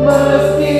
Meski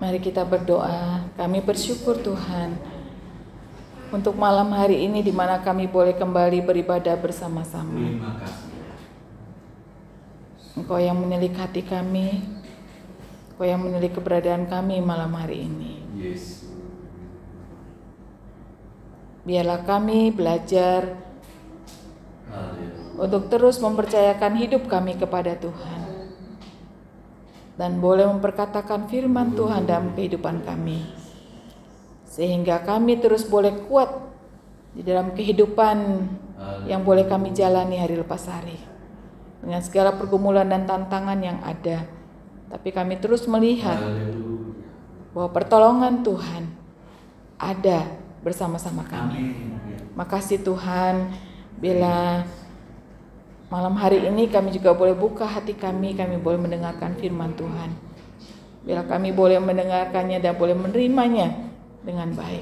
Mari kita berdoa. Kami bersyukur Tuhan untuk malam hari ini di mana kami boleh kembali beribadah bersama-sama. Terima kasih. Engkau yang menilik hati kami, Engkau yang menilik keberadaan kami malam hari ini. Yes. Biarlah kami belajar Haleluya. untuk terus mempercayakan hidup kami kepada Tuhan dan boleh memperkatakan firman Tuhan dalam kehidupan kami, sehingga kami terus boleh kuat di dalam kehidupan yang boleh kami jalani hari lepas hari dengan segala pergumulan dan tantangan yang ada. Tapi kami terus melihat bahwa pertolongan Tuhan ada bersama-sama kami. Makasih Tuhan, bila malam hari ini kami juga boleh buka hati kami boleh mendengarkan firman Tuhan. Bila kami boleh mendengarkannya dan boleh menerimanya dengan baik.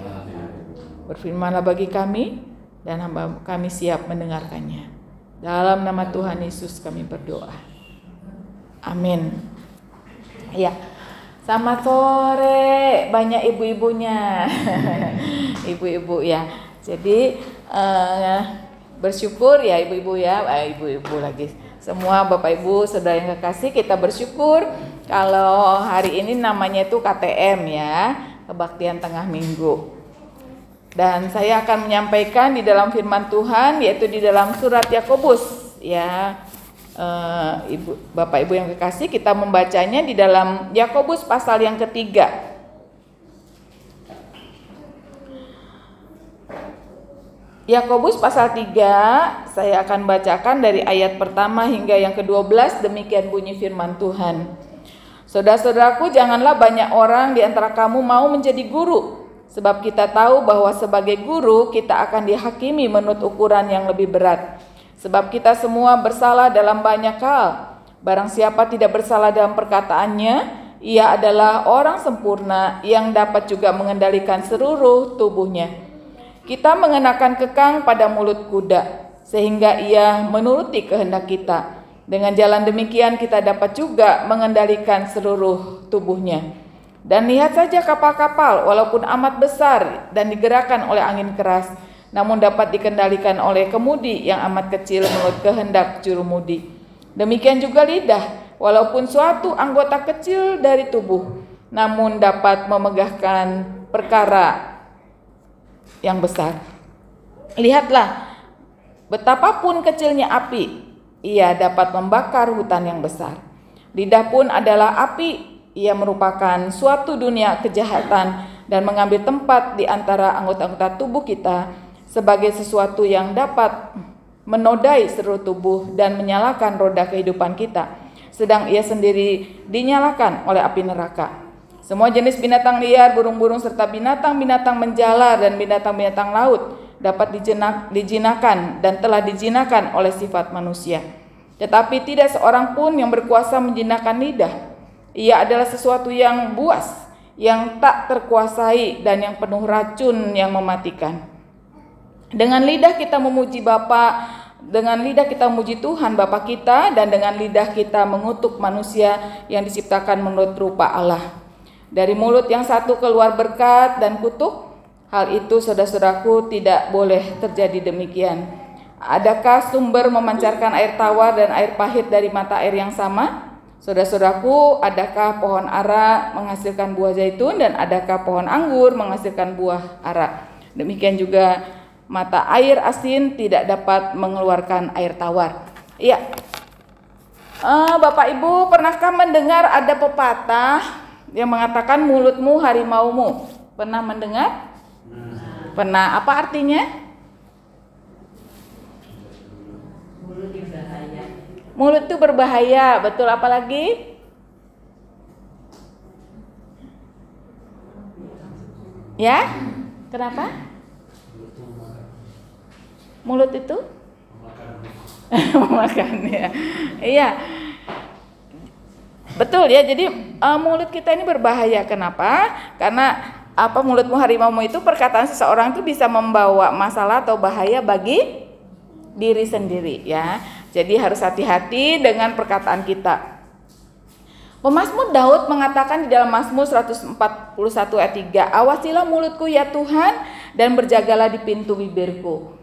Berfirmanlah bagi kami dan hamba kami siap mendengarkannya. Dalam nama Tuhan Yesus kami berdoa. Amin. Ya, selamat sore banyak ibu-ibunya. Ibu-ibu ya. Jadi bersyukur ya ibu-ibu ya, ibu-ibu lagi. Semua Bapak Ibu saudara yang kekasih, kita bersyukur kalau hari ini namanya itu KTM ya, kebaktian tengah minggu. Dan saya akan menyampaikan di dalam firman Tuhan, yaitu di dalam surat Yakobus ya. Bapak Ibu yang kekasih, kita membacanya di dalam Yakobus pasal yang ketiga. Yakobus pasal 3, saya akan bacakan dari ayat pertama hingga yang ke-12, demikian bunyi firman Tuhan. Saudara-saudaraku, janganlah banyak orang di antara kamu mau menjadi guru, sebab kita tahu bahwa sebagai guru kita akan dihakimi menurut ukuran yang lebih berat. Sebab kita semua bersalah dalam banyak hal. Barang siapa tidak bersalah dalam perkataannya, ia adalah orang sempurna yang dapat juga mengendalikan seluruh tubuhnya. Kita mengenakan kekang pada mulut kuda, sehingga ia menuruti kehendak kita. Dengan jalan demikian kita dapat juga mengendalikan seluruh tubuhnya. Dan lihat saja kapal-kapal, walaupun amat besar dan digerakkan oleh angin keras, namun dapat dikendalikan oleh kemudi yang amat kecil menurut kehendak jurumudi. Demikian juga lidah, walaupun suatu anggota kecil dari tubuh, namun dapat memegahkan perkara yang besar. Lihatlah, betapapun kecilnya api, ia dapat membakar hutan yang besar. Lidah pun adalah api, ia merupakan suatu dunia kejahatan dan mengambil tempat di antara anggota-anggota tubuh kita sebagai sesuatu yang dapat menodai seluruh tubuh dan menyalakan roda kehidupan kita, sedang ia sendiri dinyalakan oleh api neraka. Semua jenis binatang liar, burung-burung serta binatang-binatang menjalar dan binatang-binatang laut dapat dijinakan dan telah dijinakan oleh sifat manusia. Tetapi tidak seorang pun yang berkuasa menjinakan lidah. Ia adalah sesuatu yang buas, yang tak terkuasai dan yang penuh racun yang mematikan. Dengan lidah kita memuji Bapa, dengan lidah kita memuji Tuhan Bapa kita, dan dengan lidah kita mengutuk manusia yang diciptakan menurut rupa Allah. Dari mulut yang satu keluar berkat dan kutuk. Hal itu saudara-saudaraku tidak boleh terjadi demikian. Adakah sumber memancarkan air tawar dan air pahit dari mata air yang sama? Saudara-saudaraku, adakah pohon ara menghasilkan buah zaitun dan adakah pohon anggur menghasilkan buah ara? Demikian juga mata air asin tidak dapat mengeluarkan air tawar. Iya. Bapak Ibu, pernahkah mendengar ada pepatah yang mengatakan mulutmu harimaumu? Pernah mendengar? Pernah. Apa artinya? Mulut berbahaya. Mulut itu berbahaya, betul. Apa lagi? Ya? Kenapa? Mulut itu? Makan ya. Iya. Betul ya, jadi mulut kita ini berbahaya. Kenapa? Karena mulutmu harimaumu itu perkataan seseorang itu bisa membawa masalah atau bahaya bagi diri sendiri ya. Jadi harus hati-hati dengan perkataan kita. Pemazmur Daud mengatakan di dalam Mazmur 141 ayat 3, awasilah mulutku ya Tuhan dan berjagalah di pintu bibirku.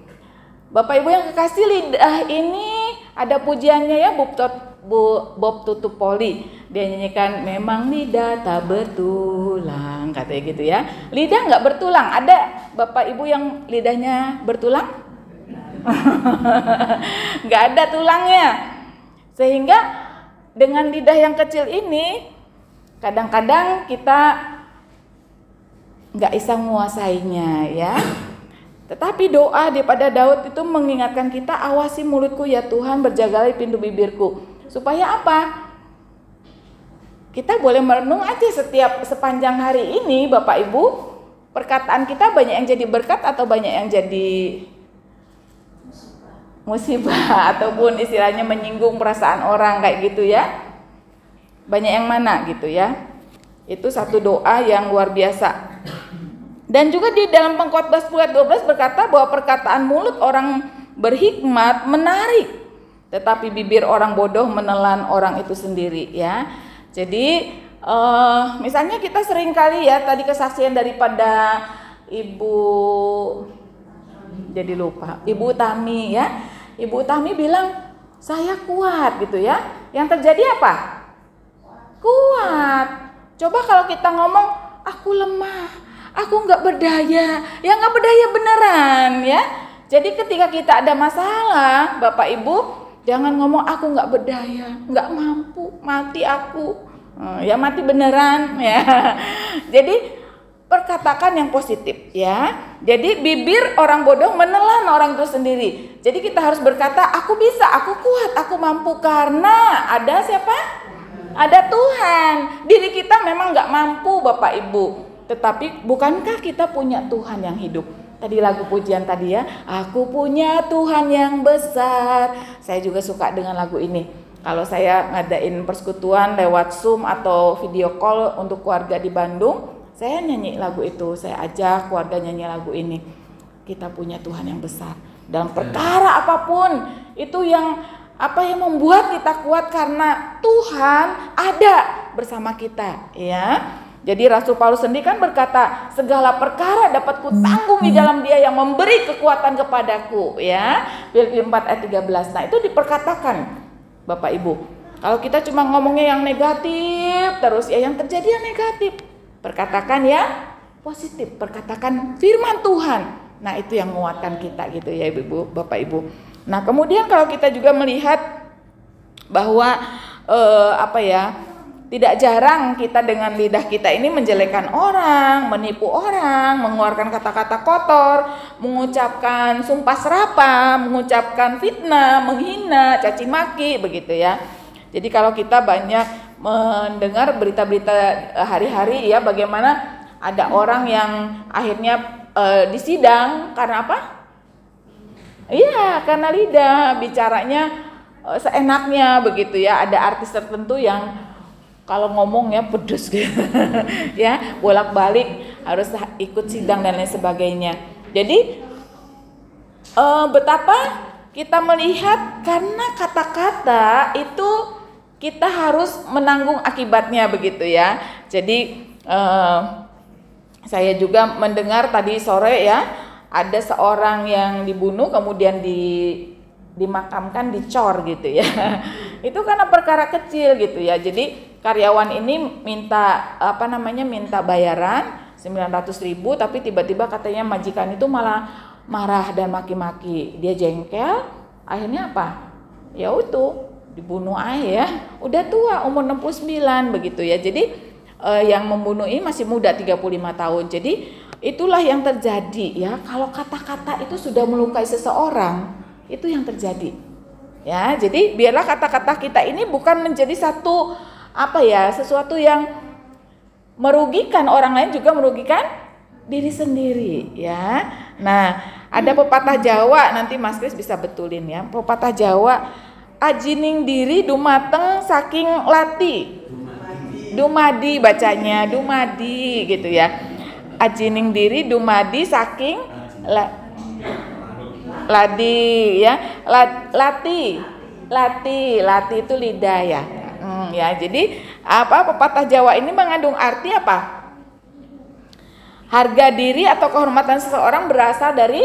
Bapak Ibu yang kekasih, lidah ini ada pujiannya ya, Bob Tutupoli. Dia nyanyikan memang lidah tak bertulang, katanya gitu ya. Lidah nggak bertulang. Ada Bapak Ibu yang lidahnya bertulang? Nggak ada tulangnya. Sehingga dengan lidah yang kecil ini, kadang-kadang kita nggak bisa menguasainya ya. Tetapi doa daripada Daud itu mengingatkan kita, awasi mulutku ya Tuhan, berjagalah di pintu bibirku. Supaya apa? Kita boleh merenung aja sepanjang hari ini, Bapak Ibu, perkataan kita banyak yang jadi berkat atau banyak yang jadi musibah ataupun istilahnya menyinggung perasaan orang kayak gitu ya. Banyak yang mana gitu ya. Itu satu doa yang luar biasa. Dan juga di dalam Pengkhotbah 10:12 berkata bahwa perkataan mulut orang berhikmat menarik, tetapi bibir orang bodoh menelan orang itu sendiri ya. Jadi misalnya kita sering kali ya, tadi kesaksian daripada Ibu Tami ya. Ibu Tami bilang saya kuat gitu ya. Yang terjadi apa? Kuat. Coba kalau kita ngomong aku lemah, aku nggak berdaya, ya nggak berdaya beneran ya. Jadi ketika kita ada masalah, Bapak Ibu jangan ngomong aku nggak berdaya, nggak mampu, mati aku, ya mati beneran ya. Jadi perkatakan yang positif ya. Jadi bibir orang bodoh menelan orang itu sendiri. Jadi kita harus berkata aku bisa, aku kuat, aku mampu karena ada siapa? Ada Tuhan. Diri kita memang nggak mampu Bapak Ibu. Tetapi bukankah kita punya Tuhan yang hidup? Tadi lagu pujian tadi ya, aku punya Tuhan yang besar. Saya juga suka dengan lagu ini. Kalau saya ngadain persekutuan lewat Zoom atau video call untuk keluarga di Bandung, saya nyanyi lagu itu, saya ajak keluarga nyanyi lagu ini. Kita punya Tuhan yang besar. Dalam perkara apapun, itu yang membuat kita kuat karena Tuhan ada bersama kita ya. Jadi Rasul Paulus sendiri kan berkata, segala perkara dapat kutanggung di dalam Dia yang memberi kekuatan kepadaku ya. Filipi 4 ayat 13. Nah, itu diperkatakan Bapak Ibu. Kalau kita cuma ngomongnya yang negatif terus ya, yang terjadi yang negatif. Perkatakan ya positif, perkatakan firman Tuhan. Nah, itu yang menguatkan kita gitu ya Ibu, Bapak Ibu. Nah, kemudian kalau kita juga melihat bahwa tidak jarang kita dengan lidah kita ini menjelekkan orang, menipu orang, mengeluarkan kata-kata kotor, mengucapkan sumpah serapah, mengucapkan fitnah, menghina, caci maki begitu ya. Jadi kalau kita banyak mendengar berita-berita hari-hari ya, bagaimana ada orang yang akhirnya disidang karena apa? Iya, karena lidah, bicaranya seenaknya begitu ya. Ada artis tertentu yang kalau ngomong ya pedes gitu. Ya, bolak-balik harus ikut sidang dan lain sebagainya. Jadi betapa kita melihat karena kata-kata itu kita harus menanggung akibatnya begitu ya. Jadi saya juga mendengar tadi sore ya, ada seorang yang dibunuh kemudian dimakamkan dicor gitu ya. Itu karena perkara kecil gitu ya. Jadi karyawan ini minta minta bayaran 900.000, tapi tiba-tiba katanya majikan itu malah marah dan maki-maki. Dia jengkel, akhirnya apa? Ya itu dibunuh aja ya. Udah tua, umur 69 begitu ya. Jadi yang membunuh ini masih muda, 35 tahun. Jadi itulah yang terjadi ya. Kalau kata-kata itu sudah melukai seseorang, itu yang terjadi. Ya, jadi biarlah kata-kata kita ini bukan menjadi sesuatu yang merugikan orang lain, juga merugikan diri sendiri ya. Nah, ada pepatah Jawa, nanti Mas Kris bisa betulin ya. Pepatah Jawa, ajining diri dumateng saking lati. Dumadi bacanya, dumadi gitu ya. Ajining diri dumadi saking ladi ya. Lati itu lidah ya. Ya, jadi pepatah Jawa ini mengandung arti apa? Harga diri atau kehormatan seseorang berasal dari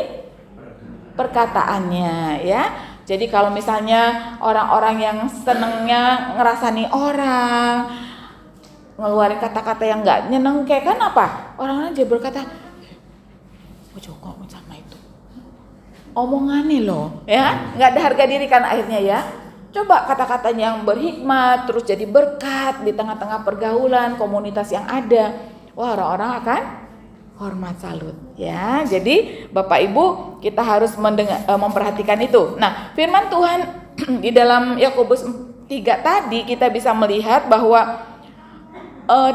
perkataannya, ya. Jadi kalau misalnya orang-orang yang senengnya ngerasani orang, ngeluarin kata-kata yang nggak nyenengke, kan apa? Orang-orang jadi berkata, ojo kok sama itu, omongannya loh, ya, nggak ada harga diri kan akhirnya, ya. Coba kata-katanya yang berhikmat, terus jadi berkat di tengah-tengah pergaulan komunitas yang ada, wah orang-orang akan hormat, salut, ya. Jadi Bapak Ibu kita harus memperhatikan itu. Nah, firman Tuhan di dalam Yakobus 3 tadi kita bisa melihat bahwa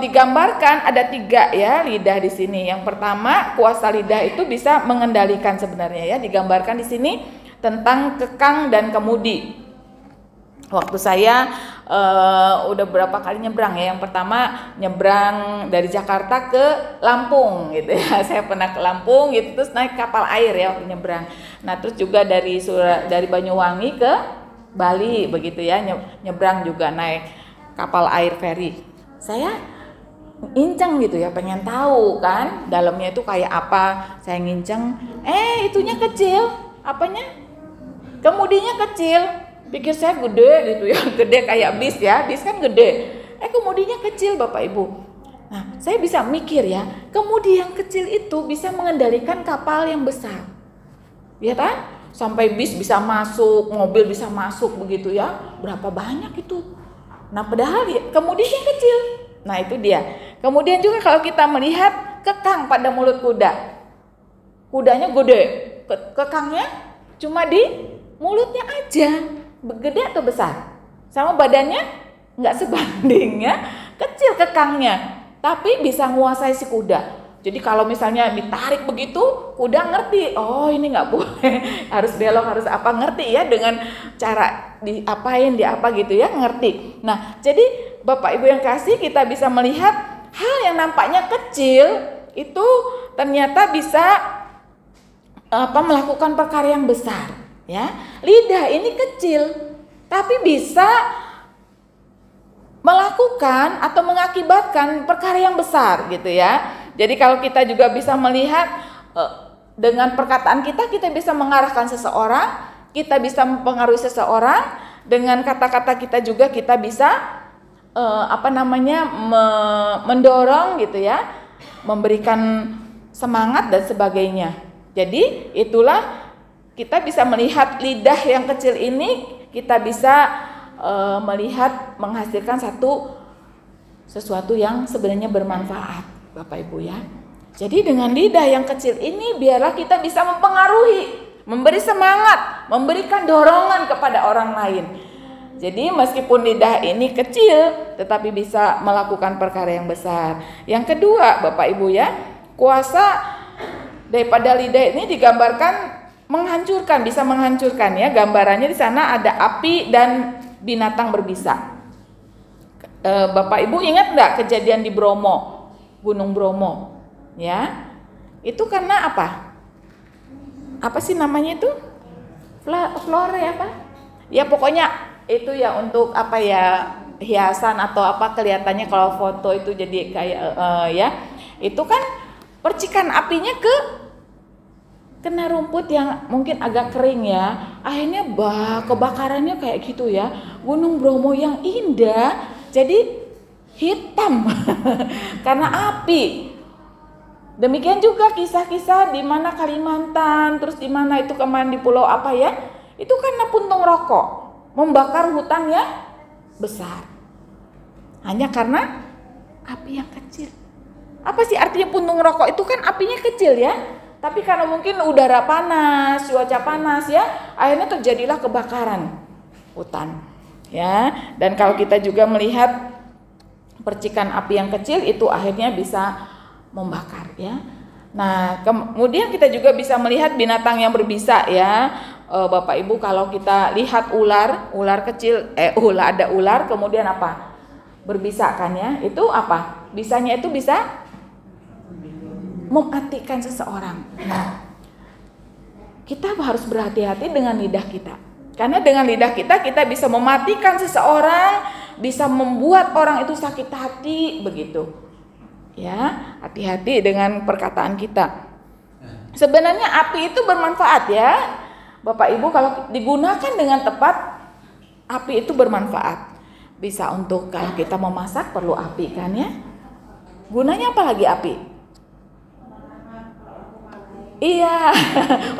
digambarkan ada 3 ya lidah di sini. Yang pertama, kuasa lidah itu bisa mengendalikan sebenarnya, ya. Digambarkan di sini tentang kekang dan kemudi. Waktu saya udah berapa kali nyebrang, ya. Yang pertama nyebrang dari Jakarta ke Lampung gitu, ya. Saya pernah ke Lampung gitu, terus naik kapal air ya waktu nyebrang. Nah, terus juga dari Banyuwangi ke Bali begitu, ya. Nyebrang juga naik kapal air feri. Saya nginceng gitu, ya, pengen tahu kan dalamnya itu kayak apa. Saya nginceng, itunya kecil, apanya? Kemudinya kecil. Pikir saya gede gitu, ya, gede kayak bis, ya, bis kan gede. Kemudinya kecil Bapak Ibu. Nah, saya bisa mikir, ya, kemudi yang kecil itu bisa mengendalikan kapal yang besar, ya kan? Sampai bis bisa masuk, mobil bisa masuk begitu, ya. Berapa banyak itu? Nah, padahal kemudinya kecil. Nah, itu dia. Kemudian juga kalau kita melihat kekang pada mulut kuda, kudanya gede, kekangnya cuma di mulutnya aja. Gede atau besar? Sama badannya nggak sebanding, ya. Kecil kekangnya, tapi bisa menguasai si kuda. Jadi kalau misalnya ditarik begitu, kuda ngerti, oh ini nggak boleh, harus belok, harus apa, ngerti, ya, dengan cara diapain, diapa gitu, ya, ngerti. Nah, jadi Bapak Ibu yang kasih, kita bisa melihat hal yang nampaknya kecil itu ternyata bisa melakukan perkara yang besar. Ya, lidah ini kecil, tapi bisa melakukan atau mengakibatkan perkara yang besar, gitu, ya. Jadi kalau kita juga bisa melihat dengan perkataan kita bisa mengarahkan seseorang, kita bisa mempengaruhi seseorang, dengan kata-kata kita juga kita bisa mendorong, gitu, ya, memberikan semangat dan sebagainya. Jadi itulah kita bisa melihat lidah yang kecil ini, kita bisa melihat menghasilkan sesuatu yang sebenarnya bermanfaat, Bapak Ibu, ya. Jadi dengan lidah yang kecil ini biarlah kita bisa mempengaruhi, memberi semangat, memberikan dorongan kepada orang lain. Jadi meskipun lidah ini kecil tetapi bisa melakukan perkara yang besar. Yang kedua, Bapak Ibu, ya, kuasa daripada lidah ini digambarkan menghancurkan, bisa menghancurkan, ya. Gambarannya di sana ada api dan binatang berbisa. Bapak Ibu ingat nggak kejadian di Bromo, Gunung Bromo, ya? Itu karena apa? Apa sih namanya itu? Flore apa? Ya pokoknya itu, ya, untuk apa, ya, hiasan atau apa, kelihatannya kalau foto itu jadi kayak ya. Itu kan percikan apinya kena rumput yang mungkin agak kering, ya, akhirnya kebakarannya kayak gitu, ya. Gunung Bromo yang indah jadi hitam karena api. Demikian juga kisah-kisah di mana Kalimantan, terus di mana itu kemarin di pulau apa, ya, itu karena puntung rokok membakar hutan yang besar hanya karena api yang kecil. Apa sih artinya puntung rokok? Itu kan apinya kecil, ya, tapi karena mungkin udara panas, cuaca panas, ya, akhirnya terjadilah kebakaran hutan, ya. Dan kalau kita juga melihat percikan api yang kecil itu akhirnya bisa membakar, ya. Nah, kemudian kita juga bisa melihat binatang yang berbisa, ya. Bapak Ibu, kalau kita lihat ular kecil, ada ular kemudian apa? Berbisa kan, ya. Itu apa? Bisanya itu bisa mematikan seseorang. Nah, kita harus berhati-hati dengan lidah kita. Karena dengan lidah kita bisa mematikan seseorang, bisa membuat orang itu sakit hati begitu. Ya, hati-hati dengan perkataan kita. Sebenarnya api itu bermanfaat ya. Bapak Ibu, kalau digunakan dengan tepat, api itu bermanfaat. Bisa untuk kalau kita memasak perlu api kan ya. Gunanya apa lagi api? Iya,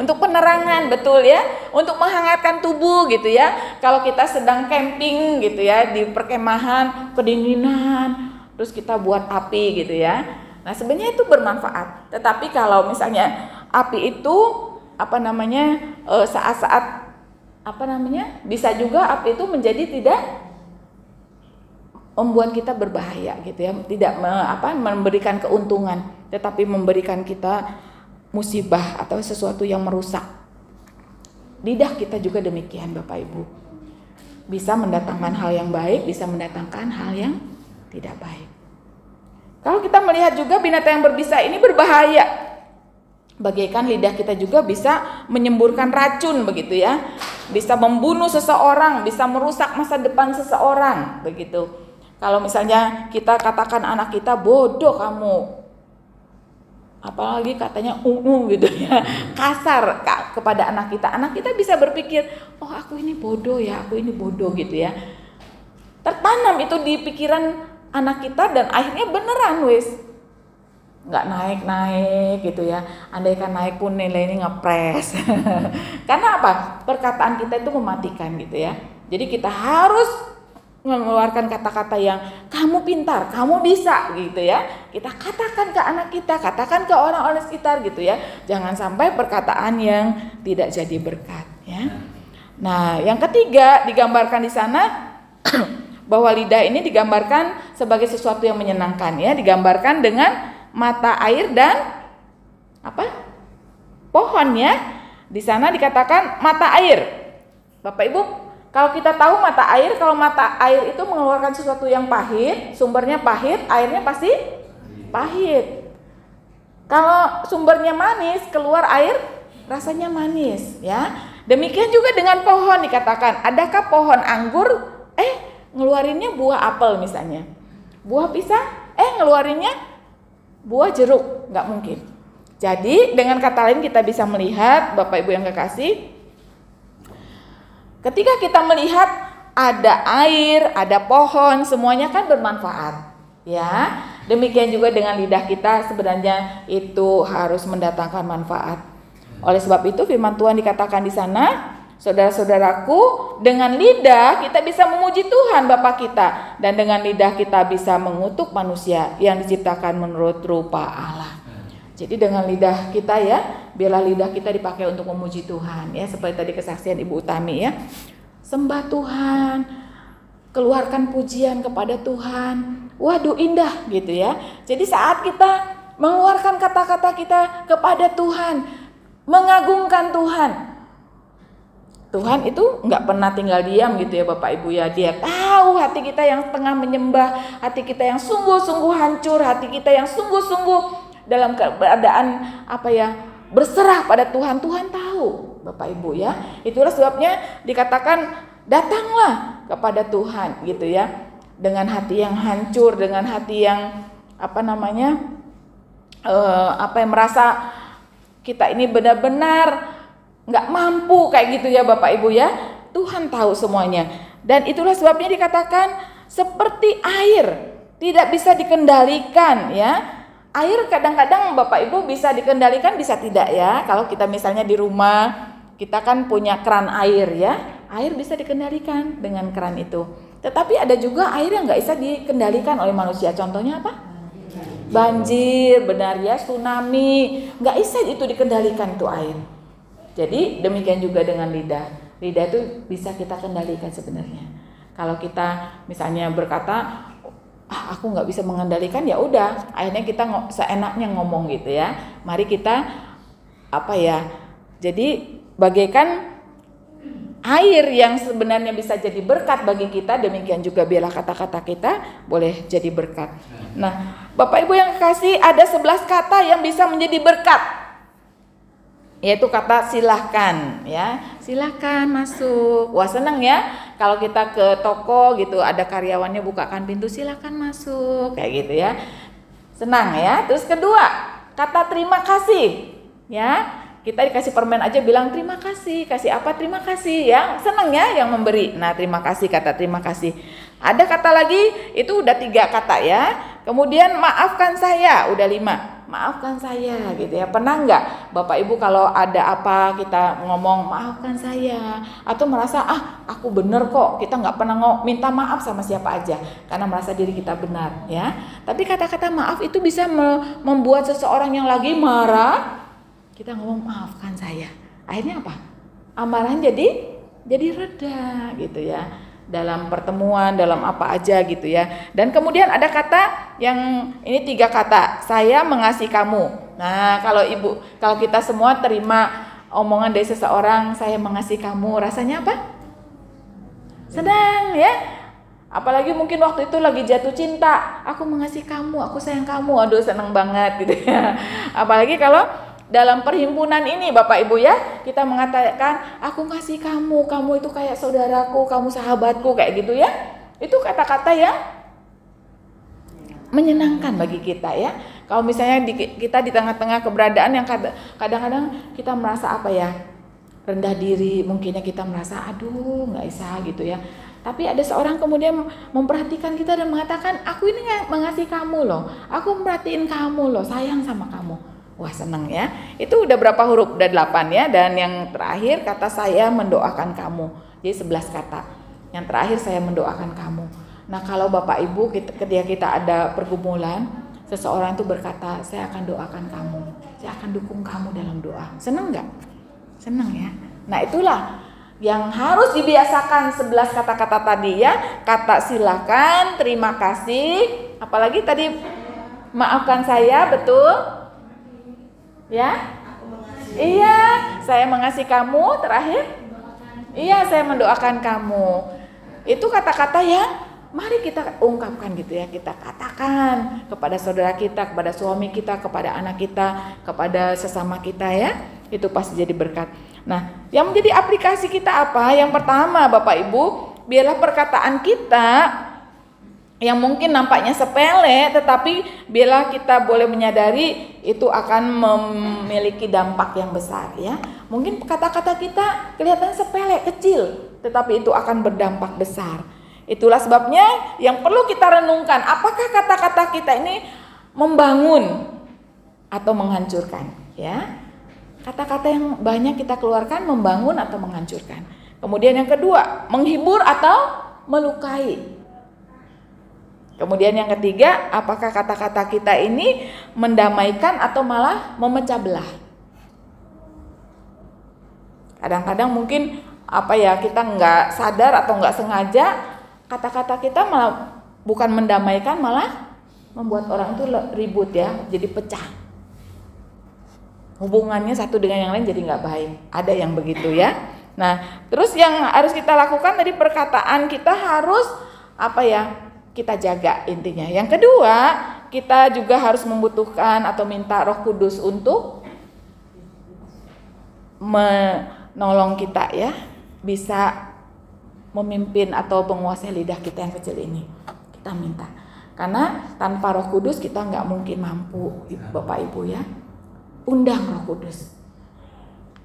untuk penerangan, betul ya. Untuk menghangatkan tubuh gitu ya. Kalau kita sedang camping gitu ya, di perkemahan, kedinginan, terus kita buat api gitu ya. Nah, sebenarnya itu bermanfaat. Tetapi kalau misalnya api itu saat-saat bisa juga api itu menjadi tidak membuat kita berbahaya gitu ya, tidak memberikan keuntungan, tetapi memberikan kita musibah atau sesuatu yang merusak. Lidah kita juga demikian Bapak Ibu. Bisa mendatangkan hal yang baik, bisa mendatangkan hal yang tidak baik. Kalau kita melihat juga binatang yang berbisa ini berbahaya. Bagaikan lidah kita juga bisa menyemburkan racun begitu ya. Bisa membunuh seseorang, bisa merusak masa depan seseorang begitu. Kalau misalnya kita katakan anak kita bodoh kamu, apalagi katanya gitu ya, kasar kepada anak kita bisa berpikir, oh aku ini bodoh gitu ya. Tertanam itu di pikiran anak kita dan akhirnya beneran nggak naik gitu ya. Andaikan naik pun nilai ini ngepres. Karena apa? Perkataan kita itu mematikan gitu ya. Jadi kita harus mengeluarkan kata-kata yang kamu pintar, kamu bisa gitu ya. Kita katakan ke anak kita, katakan ke orang-orang sekitar gitu ya. Jangan sampai perkataan yang tidak jadi berkat ya. Nah, yang ketiga digambarkan di sana bahwa lidah ini digambarkan sebagai sesuatu yang menyenangkan ya. Digambarkan dengan mata air dan pohon ya. Di sana dikatakan mata air. Bapak Ibu, kalau kita tahu kalau mata air itu mengeluarkan sesuatu yang pahit, sumbernya pahit, airnya pasti pahit. Kalau sumbernya manis, keluar air rasanya manis ya. Demikian juga dengan pohon dikatakan, adakah pohon anggur ngeluarinnya buah apel misalnya. Buah pisang ngeluarinnya buah jeruk, nggak mungkin. Jadi dengan kata lain kita bisa melihat Bapak Ibu yang kekasih, ketika kita melihat ada air, ada pohon, semuanya kan bermanfaat ya. Demikian juga dengan lidah kita, sebenarnya itu harus mendatangkan manfaat. Oleh sebab itu firman Tuhan dikatakan di sana, saudara-saudaraku, dengan lidah kita bisa memuji Tuhan Bapa kita, dan dengan lidah kita bisa mengutuk manusia yang diciptakan menurut rupa Allah. Jadi dengan lidah kita ya, biarlah lidah kita dipakai untuk memuji Tuhan ya, seperti tadi kesaksian Ibu Utami ya. Sembah Tuhan, keluarkan pujian kepada Tuhan. Waduh indah gitu ya. Jadi saat kita mengeluarkan kata-kata kita kepada Tuhan, mengagungkan Tuhan, Tuhan itu nggak pernah tinggal diam gitu ya Bapak Ibu ya. Dia tahu hati kita yang tengah menyembah, hati kita yang sungguh-sungguh hancur, hati kita yang sungguh-sungguh dalam keadaan berserah pada Tuhan. Tuhan tahu Bapak Ibu ya. Itulah sebabnya dikatakan datanglah kepada Tuhan gitu ya, dengan hati yang hancur, dengan hati yang merasa kita ini benar-benar nggak mampu kayak gitu ya Bapak Ibu ya. Tuhan tahu semuanya. Dan itulah sebabnya dikatakan seperti air tidak bisa dikendalikan ya. Air kadang-kadang Bapak Ibu bisa dikendalikan, bisa tidak ya. Kalau kita misalnya di rumah, kita kan punya keran air ya. Air bisa dikendalikan dengan keran itu. Tetapi ada juga air yang nggak bisa dikendalikan oleh manusia. Contohnya apa? Banjir, benar ya, tsunami. Nggak bisa itu dikendalikan tuh air. Jadi demikian juga dengan lidah. Lidah itu bisa kita kendalikan sebenarnya. Kalau kita misalnya berkata, aku nggak bisa mengendalikan, ya udah, akhirnya kita seenaknya ngomong gitu ya. Mari kita jadi bagaikan air yang sebenarnya bisa jadi berkat bagi kita, demikian juga biarlah kata-kata kita boleh jadi berkat. Nah, Bapak Ibu yang kekasih, ada 11 kata yang bisa menjadi berkat, yaitu kata silahkan ya. Silahkan masuk. Wah senang ya kalau kita ke toko gitu ada karyawannya bukakan pintu silakan masuk kayak gitu ya. Senang ya. Terus kedua, kata terima kasih ya. Kita dikasih permen aja bilang terima kasih, kasih apa terima kasih ya, senang ya yang memberi. Nah terima kasih, kata terima kasih. Ada kata lagi, itu udah 3 kata ya. Kemudian maafkan saya, udah 5. Maafkan saya gitu ya. Pernah nggak Bapak Ibu kalau ada apa kita ngomong maafkan saya, atau merasa aku bener kok, kita nggak pernah minta maaf sama siapa aja karena merasa diri kita benar ya. Tapi kata-kata maaf itu bisa membuat seseorang yang lagi marah, kita ngomong maafkan saya, akhirnya apa? Amarahnya jadi reda gitu ya. Dalam pertemuan, dalam apa aja gitu ya. Dan kemudian ada kata yang ini 3 kata, saya mengasihi kamu. Nah kalau kita semua terima omongan dari seseorang, saya mengasihi kamu, rasanya apa? Senang ya. Apalagi mungkin waktu itu lagi jatuh cinta, aku mengasihi kamu, aku sayang kamu, aduh senang banget gitu ya. Apalagi kalau dalam perhimpunan ini Bapak Ibu ya, kita mengatakan aku ngasih kamu, kamu itu kayak saudaraku, kamu sahabatku kayak gitu ya. Itu kata-kata yang menyenangkan bagi kita ya. Kalau misalnya kita di tengah-tengah keberadaan yang kadang-kadang kita merasa apa ya, rendah diri, mungkinnya kita merasa aduh nggak bisa gitu ya. Tapi ada seorang kemudian memperhatikan kita dan mengatakan aku ini mengasihi kamu loh, aku merhatiin kamu loh, sayang sama kamu. Wah senang ya. Itu udah berapa huruf? Udah 8 ya. Dan yang terakhir kata saya mendoakan kamu. Jadi 11 kata. Yang terakhir saya mendoakan kamu. Nah kalau Bapak Ibu ketika kita ada pergumulan, seseorang itu berkata saya akan doakan kamu, saya akan dukung kamu dalam doa. Senang nggak? Senang ya. Nah itulah yang harus dibiasakan 11 kata-kata tadi ya. Kata silakan, terima kasih, apalagi tadi maafkan saya, betul? Ya, iya, saya mengasihi kamu. Terakhir, iya, saya mendoakan kamu. Itu kata-kata yang mari kita ungkapkan gitu ya. Kita katakan kepada saudara kita, kepada suami kita, kepada anak kita, kepada sesama kita ya. Itu pasti jadi berkat. Nah, yang menjadi aplikasi kita apa? Yang pertama, Bapak Ibu, biarlah perkataan kita yang mungkin nampaknya sepele, tetapi bila kita boleh menyadari itu akan memiliki dampak yang besar ya. Mungkin kata-kata kita kelihatan sepele, kecil, tetapi itu akan berdampak besar. Itulah sebabnya yang perlu kita renungkan, apakah kata-kata kita ini membangun atau menghancurkan ya. Kata-kata yang banyak kita keluarkan membangun atau menghancurkan. Kemudian yang kedua, menghibur atau melukai. Kemudian yang ketiga, apakah kata-kata kita ini mendamaikan atau malah memecah belah? Kadang-kadang mungkin kita nggak sadar atau nggak sengaja kata-kata kita malah bukan mendamaikan, malah membuat orang itu ribut ya, jadi pecah. Hubungannya satu dengan yang lain jadi nggak baik. Ada yang begitu ya. Nah, terus yang harus kita lakukan tadi perkataan kita harus kita jaga intinya. Yang kedua, kita juga harus membutuhkan atau minta Roh Kudus untuk menolong kita ya, bisa memimpin atau menguasai lidah kita yang kecil ini. Kita minta. Karena tanpa Roh Kudus kita nggak mungkin mampu, Bapak Ibu ya. Undang Roh Kudus.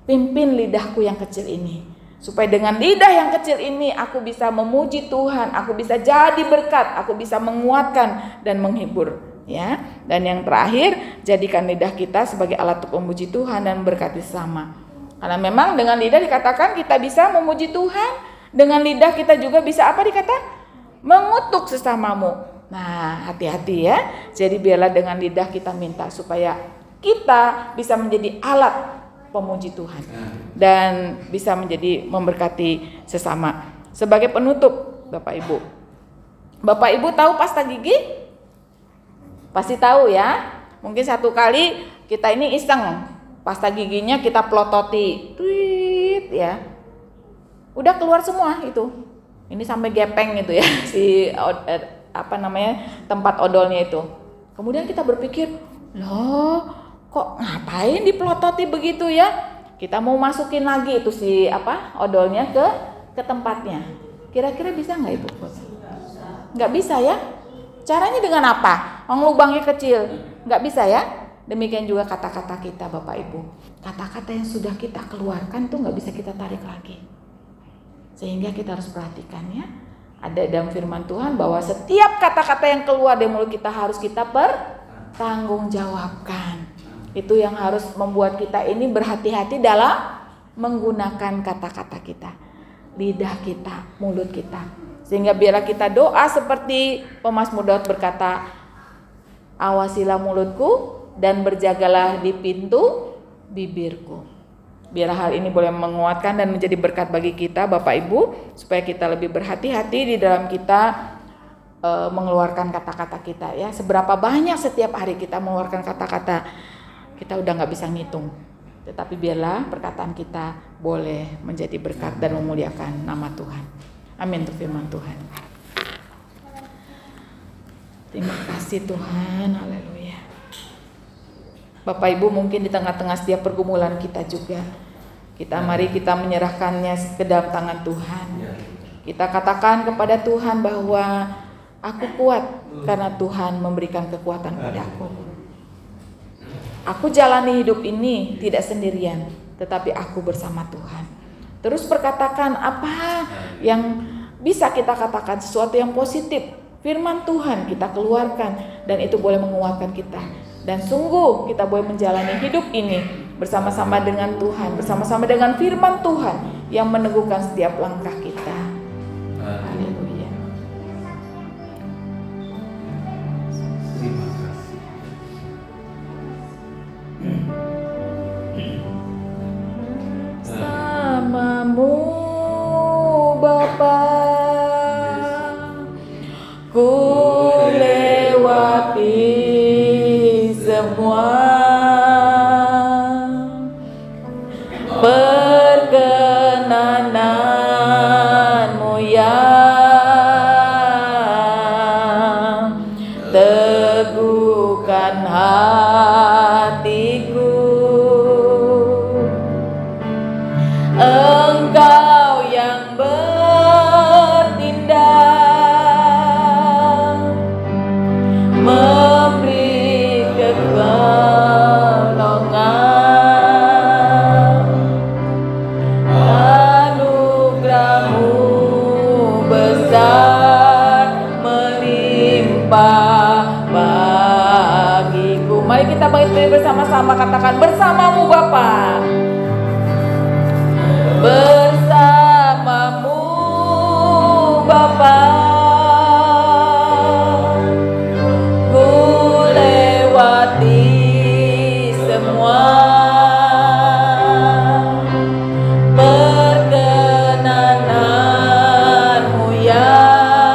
Pimpin lidahku yang kecil ini. Supaya dengan lidah yang kecil ini aku bisa memuji Tuhan, aku bisa jadi berkat, aku bisa menguatkan dan menghibur ya. Dan yang terakhir, jadikan lidah kita sebagai alat untuk memuji Tuhan dan berkati sesama. Karena memang dengan lidah dikatakan kita bisa memuji Tuhan, dengan lidah kita juga bisa mengutuk sesamamu. Nah, hati-hati ya. Jadi biarlah dengan lidah kita minta supaya kita bisa menjadi alat pemuji Tuhan dan bisa menjadi memberkati sesama. Sebagai penutup, Bapak Ibu tahu pasta gigi? Pasti tahu ya. Mungkin satu kali kita ini iseng, pasta giginya kita pelototi, tweet ya, udah keluar semua itu. Ini sampai gepeng gitu ya si tempat odolnya itu. Kemudian kita berpikir, loh, kok ngapain dipelototi begitu ya? Kita mau masukin lagi itu odolnya ke tempatnya. Kira-kira bisa nggak Ibu? Nggak bisa ya? Caranya dengan apa? Lubangnya kecil, nggak bisa ya? Demikian juga kata-kata kita Bapak Ibu. Kata-kata yang sudah kita keluarkan tuh nggak bisa kita tarik lagi. Sehingga kita harus perhatikan ya. Ada dalam firman Tuhan bahwa setiap kata-kata yang keluar dari mulut kita harus kita pertanggungjawabkan. Itu yang harus membuat kita ini berhati-hati dalam menggunakan kata-kata kita, lidah kita, mulut kita. Sehingga biarlah kita doa seperti pemazmur Daud berkata, awasilah mulutku dan berjagalah di pintu bibirku. Biar hal ini boleh menguatkan dan menjadi berkat bagi kita Bapak Ibu, supaya kita lebih berhati-hati di dalam kita mengeluarkan kata-kata kita ya. Seberapa banyak setiap hari kita mengeluarkan kata-kata, kita udah gak bisa ngitung. Tetapi biarlah perkataan kita boleh menjadi berkat dan memuliakan nama Tuhan. Amin untuk firman Tuhan. Terima kasih Tuhan, haleluya. Bapak Ibu, mungkin di tengah-tengah setiap pergumulan kita juga, mari kita menyerahkannya ke dalam tangan Tuhan. Kita katakan kepada Tuhan bahwa aku kuat karena Tuhan memberikan kekuatan padaku. Aku jalani hidup ini tidak sendirian, tetapi aku bersama Tuhan. Terus perkatakan apa yang bisa kita katakan, sesuatu yang positif. Firman Tuhan kita keluarkan dan itu boleh menguatkan kita. Dan sungguh kita boleh menjalani hidup ini bersama-sama dengan Tuhan, bersama-sama dengan firman Tuhan yang meneguhkan setiap langkah kita. Haleluya. Terima kasih. Bersamamu Bapa, ku lewati semua perkenananmu yang teguhkan hatiku. Engkau yang bertindak, memberi pertolongan, anugerah-Mu besar melimpah bagiku. Mari kita bangkit bersama-sama, katakan bersamamu Bapa. Bersamamu Bapa, ku lewati semua perkenananmu yang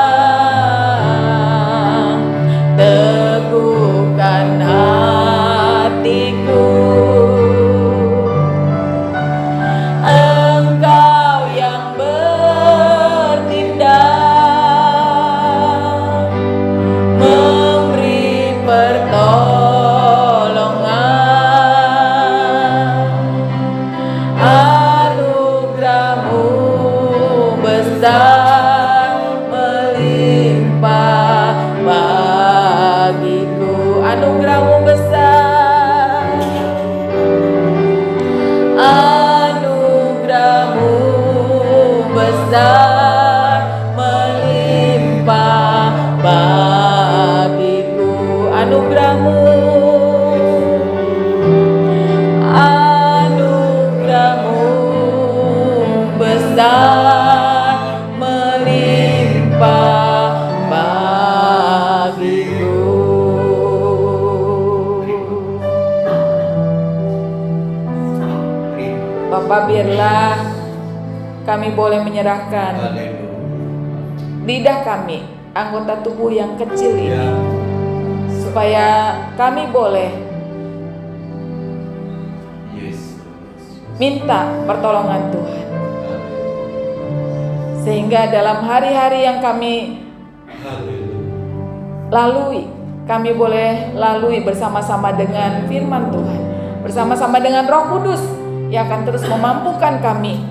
teguhkan hatiku. Engkau yang bertindak, memberi pertolongan, anugerah-Mu besar melimpah bagiku. Anugerah-Mu besar, anugerah-Mu besar melimpah bagiku. Anugerah-Mu, anugerah-Mu besar melimpah bagiku. Bapak, biarlah kami boleh menyerahkan lidah kami, anggota tubuh yang kecil ini, supaya kami boleh minta pertolongan Tuhan. Sehingga dalam hari-hari yang kami lalui, kami boleh lalui bersama-sama dengan firman Tuhan, bersama-sama dengan Roh Kudus yang akan terus memampukan kami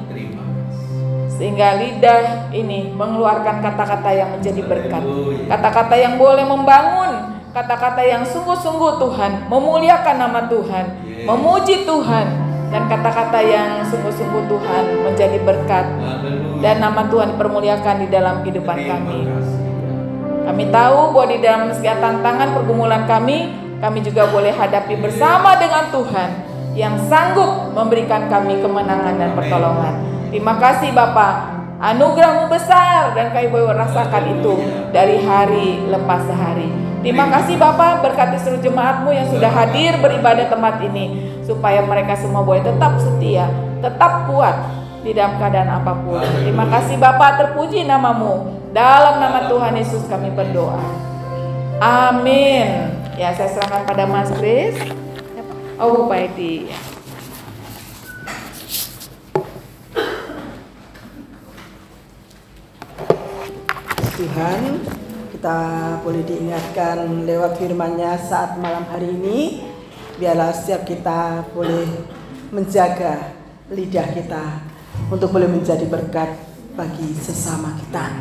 sehingga lidah ini mengeluarkan kata-kata yang menjadi berkat, kata-kata yang boleh membangun, kata-kata yang sungguh-sungguh Tuhan memuliakan nama Tuhan, memuji Tuhan, dan kata-kata yang sungguh-sungguh Tuhan menjadi berkat dan nama Tuhan dipermuliakan di dalam kehidupan kami. Kami tahu bahwa di dalam segala tantangan pergumulan kami juga boleh hadapi bersama dengan Tuhan yang sanggup memberikan kami kemenangan dan pertolongan. Terima kasih Bapa, anugerah-Mu besar dan kami boleh merasakan itu dari hari lepas hari. Terima kasih Bapa, berkati seluruh jemaat-Mu yang sudah hadir beribadah tempat ini, supaya mereka semua boleh tetap setia, tetap kuat di dalam keadaan apapun. Terima kasih Bapa, terpuji nama-Mu. Dalam nama Tuhan Yesus kami berdoa. Amin. Ya, saya serahkan pada Mas Kris. Oh, Bu Paidi. Tuhan, kita boleh diingatkan lewat firman-Nya saat malam hari ini. Biarlah setiap kita boleh menjaga lidah kita untuk boleh menjadi berkat bagi sesama kita.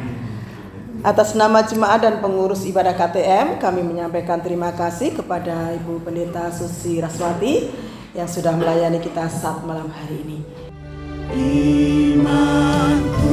Atas nama jemaat dan pengurus ibadah KTM, kami menyampaikan terima kasih kepada Ibu Pendeta Susi Raswati yang sudah melayani kita saat malam hari ini. Imanku